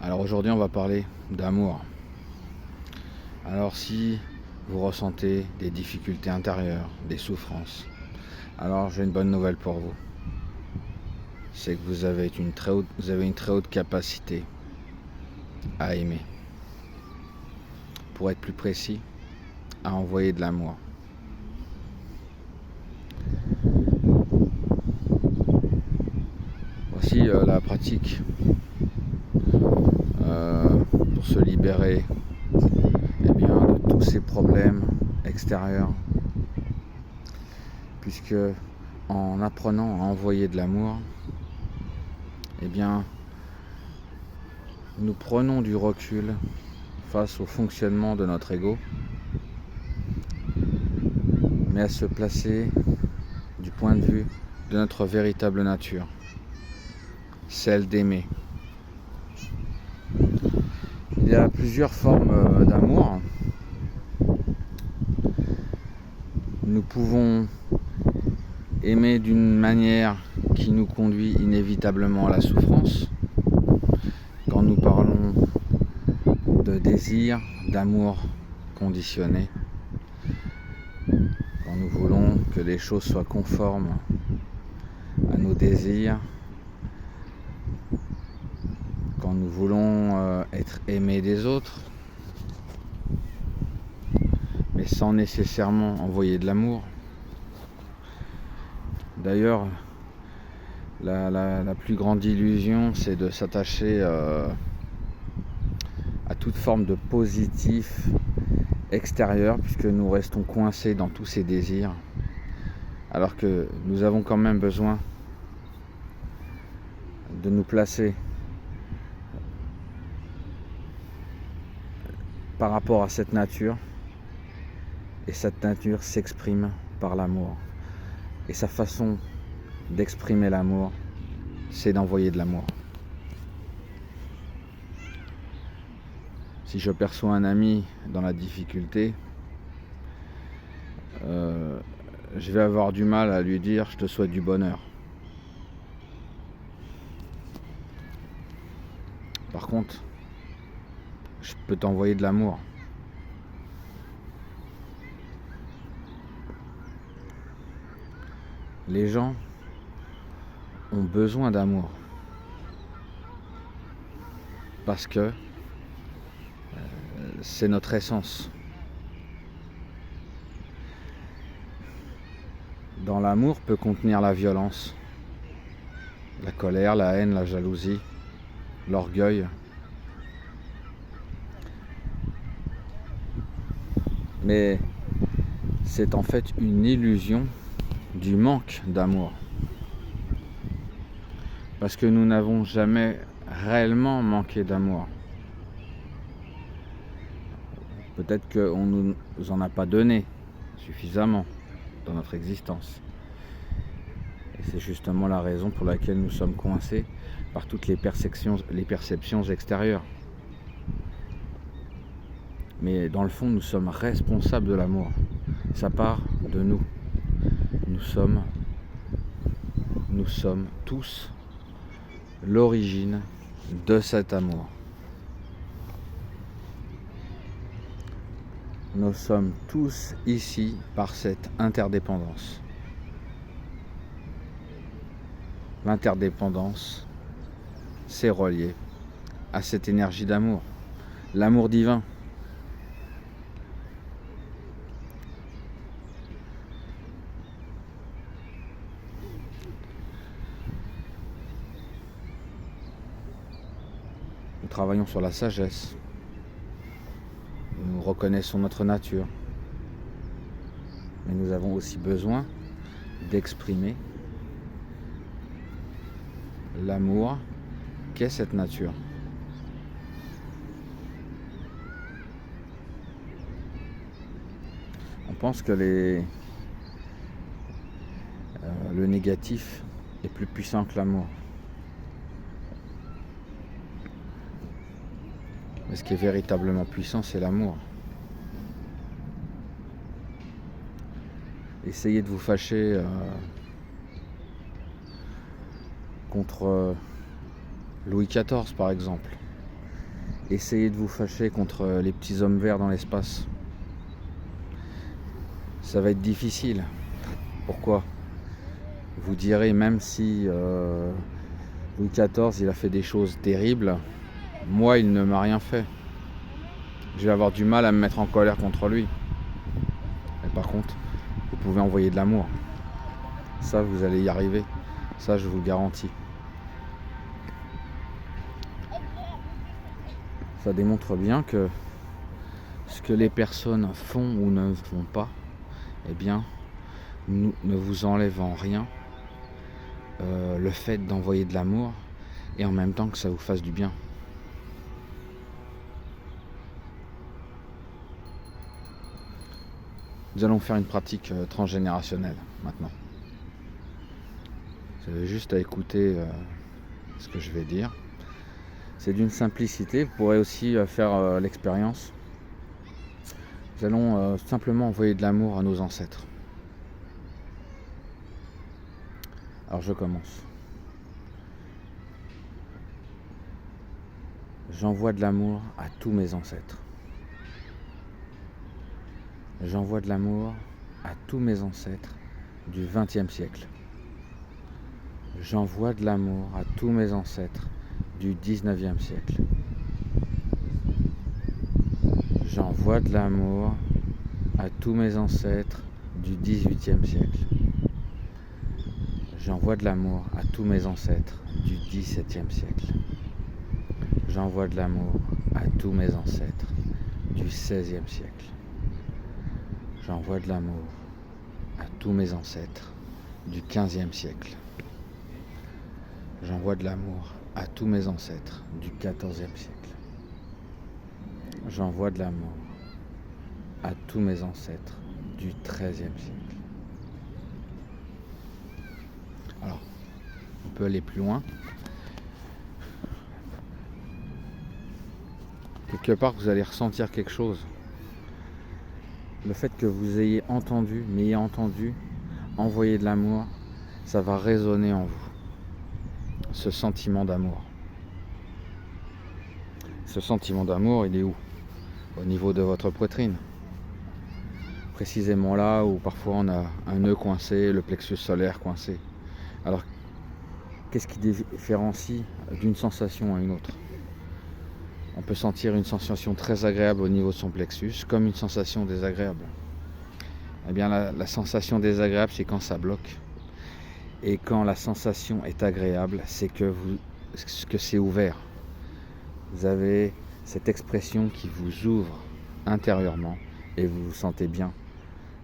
Alors aujourd'hui on va parler d'amour. Alors si vous ressentez des difficultés intérieures, des souffrances, alors j'ai une bonne nouvelle pour vous. C'est que vous avez une très haute capacité à aimer. Pour être plus précis, à envoyer de l'amour. Voici la pratique pour se libérer de tous ces problèmes extérieurs, puisque en apprenant à envoyer de l'amour, nous prenons du recul face au fonctionnement de notre ego, mais à se placer du point de vue de notre véritable nature, celle d'aimer. Il y a plusieurs formes d'amour. Nous pouvons aimer d'une manière qui nous conduit inévitablement à la souffrance, quand nous parlons de désir, d'amour conditionné, quand nous voulons que les choses soient conformes à nos désirs, quand nous voulons être aimés des autres, mais sans nécessairement envoyer de l'amour. D'ailleurs, la plus grande illusion, c'est de s'attacher à toute forme de positif extérieur, puisque nous restons coincés dans tous ces désirs, alors que nous avons quand même besoin de nous placer par rapport à cette nature, et cette nature s'exprime par l'amour. Et sa façon d'exprimer l'amour, c'est d'envoyer de l'amour. Si je perçois un ami dans la difficulté, je vais avoir du mal à lui dire « je te souhaite du bonheur ». Par contre, je peux t'envoyer de l'amour. Les gens ont besoin d'amour parce que c'est notre essence. Dans l'amour peut contenir la violence, la colère, la haine, la jalousie, l'orgueil. Mais c'est en fait une illusion du manque d'amour. Parce que nous n'avons jamais réellement manqué d'amour. Peut-être qu'on ne nous en a pas donné suffisamment dans notre existence. Et c'est justement la raison pour laquelle nous sommes coincés par toutes les perceptions extérieures. Mais dans le fond, nous sommes responsables de l'amour. Ça part de nous. Nous sommes tous l'origine de cet amour. Nous sommes tous ici par cette interdépendance. L'interdépendance, c'est relié à cette énergie d'amour, l'amour divin. Nous travaillons sur la sagesse. Nous reconnaissons notre nature. Mais nous avons aussi besoin d'exprimer l'amour qu'est cette nature. On pense que le négatif est plus puissant que l'amour. Mais ce qui est véritablement puissant, c'est l'amour. Essayez de vous fâcher contre Louis XIV, par exemple. essayez de vous fâcher contre les petits hommes verts dans l'espace. Ça va être difficile. Pourquoi? Vous direz, même si Louis XIV il a fait des choses terribles, moi il ne m'a rien fait. Je vais avoir du mal à me mettre en colère contre lui. Mais par contre, vous pouvez envoyer de l'amour. Ça, vous allez y arriver. Ça, je vous garantis. Ça démontre bien que ce que les personnes font ou ne font pas, eh bien, ne vous enlève en rien le fait d'envoyer de l'amour et en même temps que ça vous fasse du bien. Nous allons faire une pratique transgénérationnelle maintenant. Vous avez juste à écouter ce que je vais dire. C'est d'une simplicité, vous pourrez aussi faire l'expérience. Nous allons simplement envoyer de l'amour à nos ancêtres. Alors je commence. J'envoie de l'amour à tous mes ancêtres. J'envoie de l'amour à tous mes ancêtres du XXe siècle. J'envoie de l'amour à tous mes ancêtres du XIXe siècle. J'envoie de l'amour à tous mes ancêtres du XVIIIe siècle. J'envoie de l'amour à tous mes ancêtres du XVIIe siècle. J'envoie de l'amour à tous mes ancêtres du XVIe siècle. J'envoie de l'amour à tous mes ancêtres du XVe siècle. J'envoie de l'amour à tous mes ancêtres du XIVe siècle. J'envoie de l'amour à tous mes ancêtres du XIIIe siècle. Alors, on peut aller plus loin. Quelque part, vous allez ressentir quelque chose. Le fait que vous m'ayez entendu envoyer de l'amour, ça va résonner en vous. Ce sentiment d'amour. Ce sentiment d'amour, il est où? Au niveau de votre poitrine. Précisément là où parfois on a un nœud coincé, le plexus solaire coincé. Alors, qu'est-ce qui différencie d'une sensation à une autre? On peut sentir une sensation très agréable au niveau de son plexus, comme une sensation désagréable. Eh bien, la sensation désagréable, c'est quand ça bloque. Et quand la sensation est agréable, c'est que c'est ouvert. Vous avez cette expression qui vous ouvre intérieurement et vous vous sentez bien.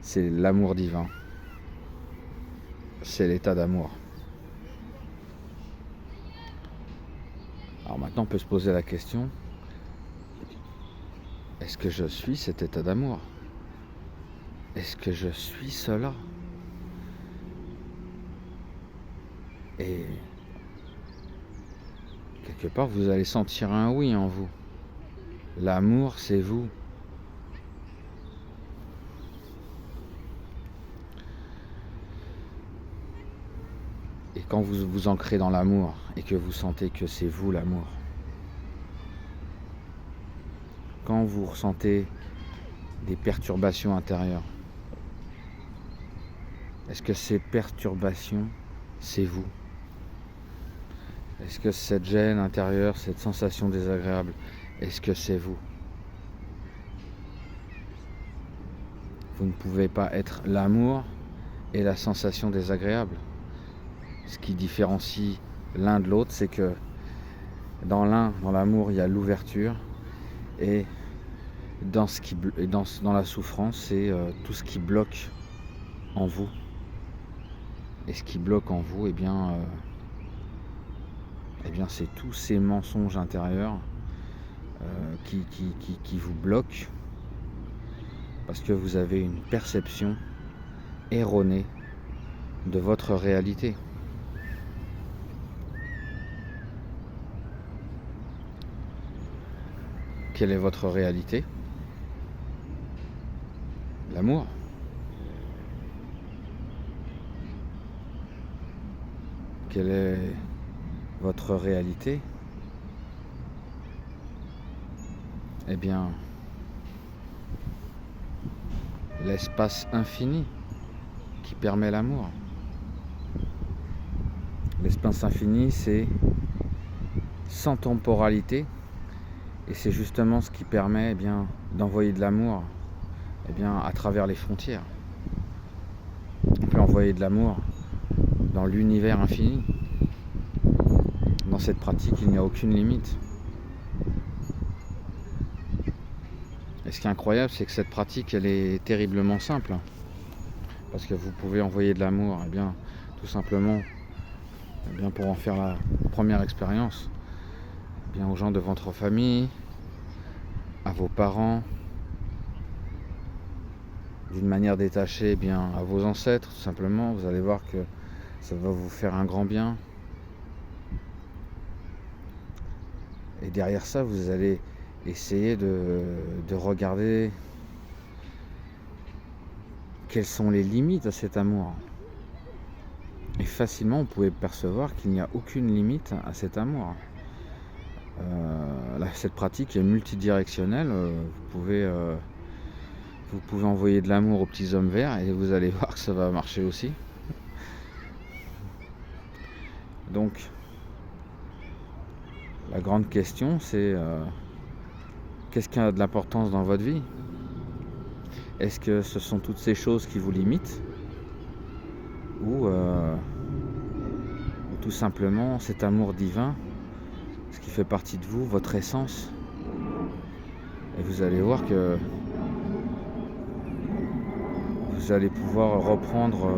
C'est l'amour divin. C'est l'état d'amour. Alors maintenant, on peut se poser la question, est-ce que je suis cet état d'amour? Est-ce que je suis cela? Et quelque part, vous allez sentir un oui en vous. L'amour, c'est vous. Et quand vous vous ancrez dans l'amour et que vous sentez que c'est vous l'amour, quand vous ressentez des perturbations intérieures, est-ce que ces perturbations, c'est vous? Est-ce que cette gêne intérieure, cette sensation désagréable, est-ce que c'est vous? Vous ne pouvez pas être l'amour et la sensation désagréable. Ce qui différencie l'un de l'autre, c'est que dans l'amour, il y a l'ouverture, et dans la souffrance, c'est tout ce qui bloque en vous. Et ce qui bloque en vous, eh bien c'est tous ces mensonges intérieurs qui vous bloquent parce que vous avez une perception erronée de votre réalité. Quelle est votre réalité? L'amour. Quelle est votre réalité? eh bien, l'espace infini qui permet l'amour. L'espace infini, c'est sans temporalité, et c'est justement ce qui permet d'envoyer de l'amour à travers les frontières. On peut envoyer de l'amour dans l'univers infini. Dans cette pratique, il n'y a aucune limite. Et ce qui est incroyable, c'est que cette pratique, elle est terriblement simple. Parce que vous pouvez envoyer de l'amour, tout simplement, pour en faire la première expérience, aux gens de votre famille, à vos parents, d'une manière détachée, à vos ancêtres, tout simplement. Vous allez voir que ça va vous faire un grand bien. Et derrière ça, vous allez essayer de regarder quelles sont les limites à cet amour. Et facilement, vous pouvez percevoir qu'il n'y a aucune limite à cet amour. Cette pratique est multidirectionnelle. Vous pouvez envoyer de l'amour aux petits hommes verts et vous allez voir que ça va marcher aussi. Donc, la grande question, c'est qu'est-ce qui a de l'importance dans votre vie? Est-ce que ce sont toutes ces choses qui vous limitent? Ou tout simplement cet amour divin, ce qui fait partie de vous, votre essence? Et vous allez voir que vous allez pouvoir reprendre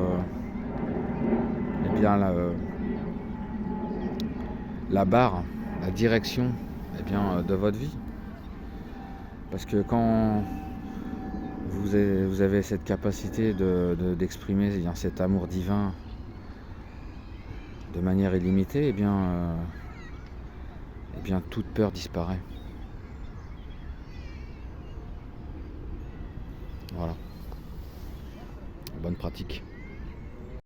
la barre, la direction de votre vie. Parce que quand vous avez cette capacité d'exprimer cet amour divin de manière illimitée, toute peur disparaît. Voilà. Bonne pratique.